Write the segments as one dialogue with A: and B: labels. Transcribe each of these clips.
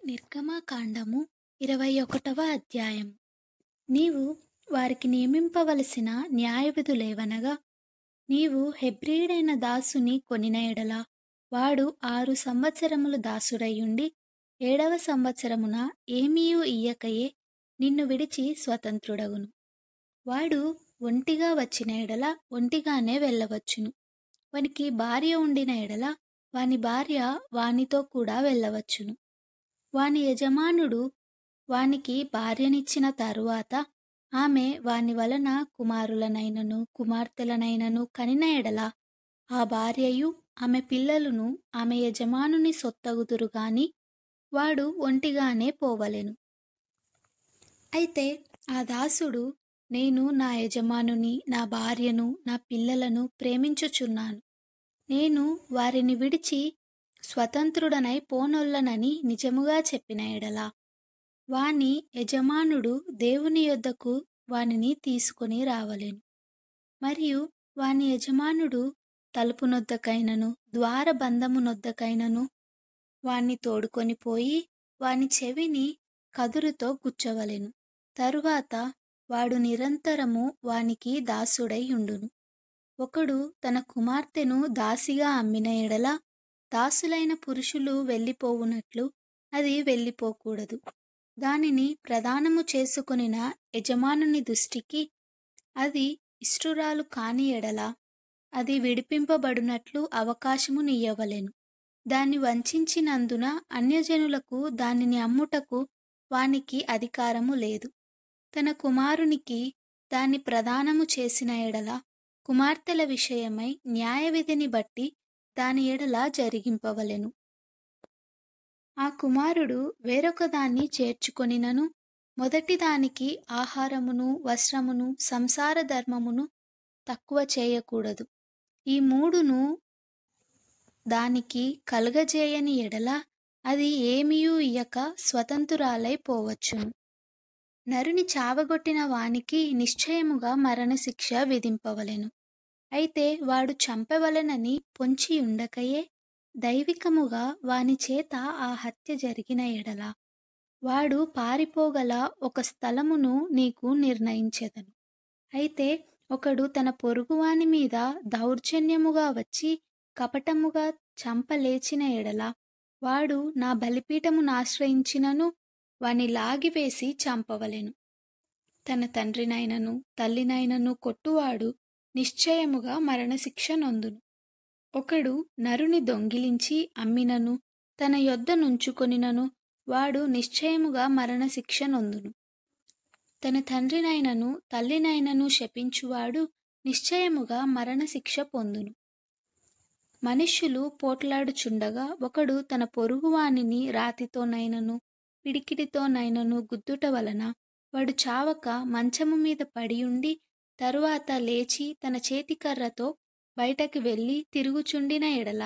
A: నిర్గమకాండము 21వ అధ్యాయం. నీవు వారికి నియమింపవలసిన న్యాయవిధులేవనగా, నీవు హెబ్రీయుడైన దాసుని కొనిన ఎడల వాడు 6 సంవత్సరములు దాసుడైయుండి 7వ సంవత్సరమున ఏమీయు ఇయ్యకయే నిన్ను విడిచి స్వతంత్రుడగును. వాడు ఒంటిగా వచ్చిన ఎడల ఒంటిగానే వెళ్ళవచ్చును. వానికి భార్య ఉండిన ఎడల వాని భార్య వానితో కూడా వెళ్ళవచ్చును. వాని యజమానుడు వానికి భార్యనిచ్చిన తరువాత ఆమె వాని వలన కుమారులనైనను కుమార్తెలనైనను కనిన ఎడల ఆ భార్యయు ఆమె పిల్లలును ఆమె యజమానుని సొత్తగుదురు గాని వాడు ఒంటిగానే పోవలెను. అయితే ఆ దాసుడు, నేను నా యజమానుని, నా భార్యను, నా పిల్లలను ప్రేమించుచున్నాను, నేను వారిని విడిచి స్వతంత్రుడనై పోనొల్లనని నిజముగా చెప్పిన ఎడల వాని యజమానుడు దేవుని యొద్దకు వానిని తీసుకొని రావలెను. మరియు వాని యజమానుడు తలుపునొద్దకైనను ద్వారబంధమునొద్దకైనను వాణ్ణి తోడుకొని పోయి వాని చెవిని కదురుతో గుచ్చవలెను. తరువాత వాడు నిరంతరము వానికి దాసుడై ఉండును. ఒకడు తన కుమార్తెను దాసిగా అమ్మిన ఎడల దాసులైన పురుషులు వెళ్ళిపోవునట్లు అది వెళ్ళిపోకూడదు. దానిని ప్రదానము చేసుకొనిన యజమానుని దృష్టికి అది ఇష్టురాలు కాని ఎడల అది విడిపింపబడునట్లు అవకాశము నీయవలెను. దాన్ని వంచినందున అన్యజనులకు దానిని అమ్ముటకు వానికి అధికారము లేదు. తన కుమారునికి దాన్ని ప్రదానము చేసిన ఎడల కుమార్తెల విషయమై న్యాయవిధిని బట్టి దాని ఎడల జరిగింపవలెను. ఆ కుమారుడు వేరొక దాన్ని చేర్చుకొనినను మొదటి దానికి ఆహారమును వస్త్రమును సంసార ధర్మమును తక్కువ చేయకూడదు. ఈ మూడును దానికి కలుగజేయని ఎడల అది ఏమీయూ ఇయ్యక స్వతంత్రురాలై పోవచ్చును. నరుని చావగొట్టిన వానికి నిశ్చయముగా మరణశిక్ష విధింపవలెను. అయితే వాడు చంపవలెనని పొంచి ఉండకయే దైవికముగా వాని చేత ఆ హత్య జరిగిన ఎడల వాడు పారిపోగల ఒక స్థలమును నీకు నిర్ణయించెదను. అయితే ఒకడు తన పొరుగువాని మీద దౌర్జన్యముగా వచ్చి కపటముగా చంపలేచిన ఎడల వాడు నా బలిపీఠమును ఆశ్రయించినను వాని లాగివేసి చంపవలెను. తన తండ్రినైనను తల్లినైనను కొట్టువాడు నిశ్చయముగా మరణశిక్ష నొందును. ఒకడు నరుని దొంగిలించి అమ్మినను తన యొద్ద నుంచుకొనినను వాడు నిశ్చయముగా మరణశిక్ష నొందును. తన తండ్రినైనను తల్లినైనను శపించువాడు నిశ్చయముగా మరణశిక్ష పొందును. మనుష్యులు పోట్లాడుచుండగా ఒకడు తన పొరుగువానిని రాతితోనైనను పిడికిడితోనైనను గుద్దుట వలన వాడు చావక మంచము మీద పడియుండి తరువాత లేచి తన చేతికర్రతో బయటకు వెళ్ళి తిరుగుచుండిన ఎడల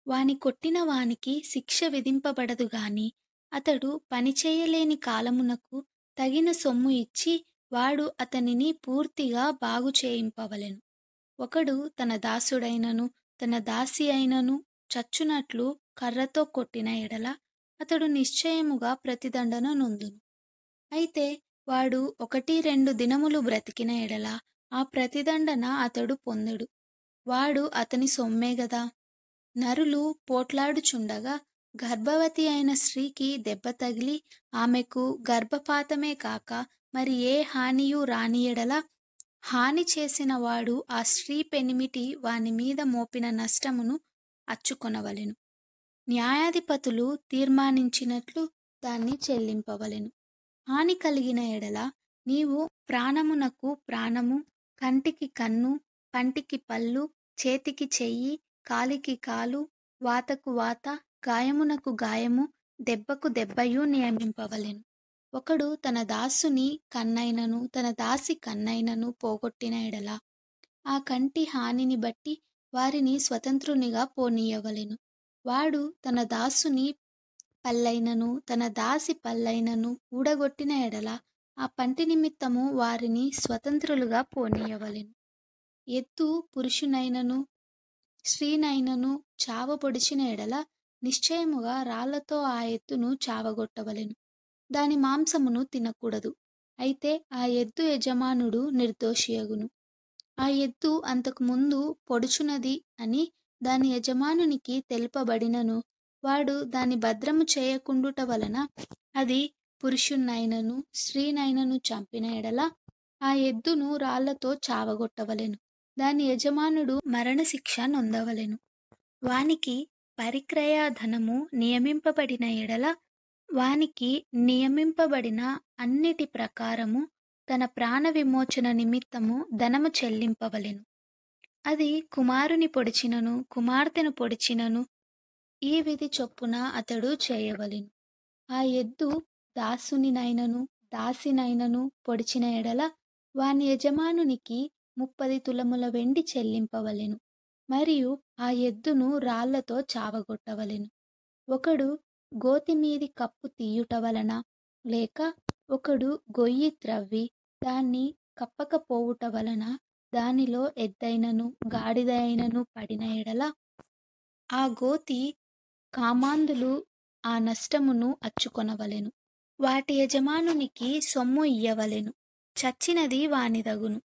A: వాని కొట్టిన వానికి శిక్ష విధింపబడదు గాని అతడు పనిచేయలేని కాలమునకు తగిన సొమ్ము ఇచ్చి వాడు అతనిని పూర్తిగా బాగు చేయింపవలెను. ఒకడు తన దాసుడైనను తన దాసి అయినను చచ్చునట్లు కర్రతో కొట్టిన ఎడల అతడు నిశ్చయముగా ప్రతిదండన నొందును. అయితే వాడు 1-2 దినములు బ్రతికిన ఎడల ఆ ప్రతిదండన అతడు పొందడు. వాడు అతని సొమ్మే గదా. నరులు పోట్లాడుచుండగా గర్భవతి అయిన స్త్రీకి దెబ్బ తగిలి ఆమెకు గర్భపాతమే కాక మరి ఏ హానియు రాని ఎడల హాని చేసిన వాడు ఆ స్త్రీ పెనిమిటి వాని మీద మోపిన నష్టమును అచ్చుకొనవలెను. న్యాయాధిపతులు తీర్మానించినట్లు దాన్ని చెల్లింపవలెను. హాని కలిగిన ఎడల నీవు ప్రాణమునకు ప్రాణము, కంటికి కన్ను, పంటికి పళ్ళు, చేతికి చెయ్యి, కాలికి కాలు, వాతకు వాత, గాయమునకు గాయము, దెబ్బకు దెబ్బయు నియమింపవలెను. ఒకడు తన దాసుని కన్నైనను తన దాసి కన్నైనను పోగొట్టిన ఎడల ఆ కంటి హానిని బట్టి వారిని స్వతంత్రునిగా పోనీయవలెను. వాడు తన దాసుని పల్లైనను తన దాసి పల్లైనను ఊడగొట్టిన ఎడల ఆ పంటి నిమిత్తము వారిని స్వతంత్రులుగా పోనీయవలెను. ఎద్దు పురుషునైనను స్త్రీనైనను చావపొడిచిన ఎడల నిశ్చయముగా రాళ్లతో ఆ ఎద్దును చావగొట్టవలెను. దాని మాంసమును తినకూడదు. అయితే ఆ ఎద్దు యజమానుడు నిర్దోషియగును. ఆ ఎద్దు అంతకు ముందు పొడుచున్నది అని దాని యజమానునికి తెలుపబడినను వాడు దాని భద్రము చేయకుండుట వలన అది పురుషున్నైనను స్త్రీనైనను చంపిన ఎడల ఆ ఎద్దును రాళ్లతో చావగొట్టవలెను. దాని యజమానుడు మరణశిక్ష నొందవలెను. వానికి పరిక్రయ ధనము నియమింపబడిన ఎడల వానికి నియమింపబడిన అన్నిటి ప్రకారము తన ప్రాణ విమోచన నిమిత్తము ధనము చెల్లింపవలెను. అది కుమారుని పొడిచినను కుమార్తెను పొడిచినను ఈ విధి చొప్పున అతడు చేయవలెను. ఆ ఎద్దు దాసునినైనను దాసినైనను పొడిచిన ఎడల వాని యజమానునికి 30 తులముల వెండి చెల్లింపవలెను. మరియు ఆ ఎద్దును రాళ్లతో చావగొట్టవలెను. ఒకడు గోతి మీది కప్పు తీయుట వలన లేక ఒకడు గొయ్యి త్రవ్వి దాన్ని కప్పకపోవుట వలన దానిలో ఎద్దైనను గాడిద అయినను పడిన ఎడల ఆ గోతి కామాంధులు ఆ నష్టమును అచ్చుకొనవలెను. వాటి యజమానునికి సొమ్ము ఇయ్యవలెను. చచ్చినది వానిదగును.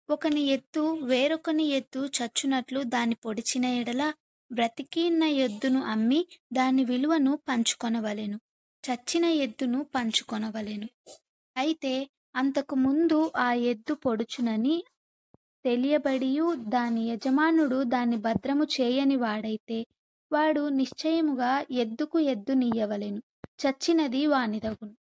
A: ఒకని ఎద్దు వేరొకని ఎద్దు చచ్చునట్లు దాని పొడిచిన ఎడల బ్రతికియున్న ఎద్దును అమ్మి దాని విలువను పంచుకొనవలెను. చచ్చిన ఎద్దును పంచుకొనవలెను. అయితే అంతకు ముందు ఆ ఎద్దు పొడుచునని తెలియబడియు దాని యజమానుడు దాన్ని భద్రము చేయని వాడైతే వాడు నిశ్చయముగా ఎద్దుకు ఎద్దునియ్యవలెను. చచ్చినది వానిదగును.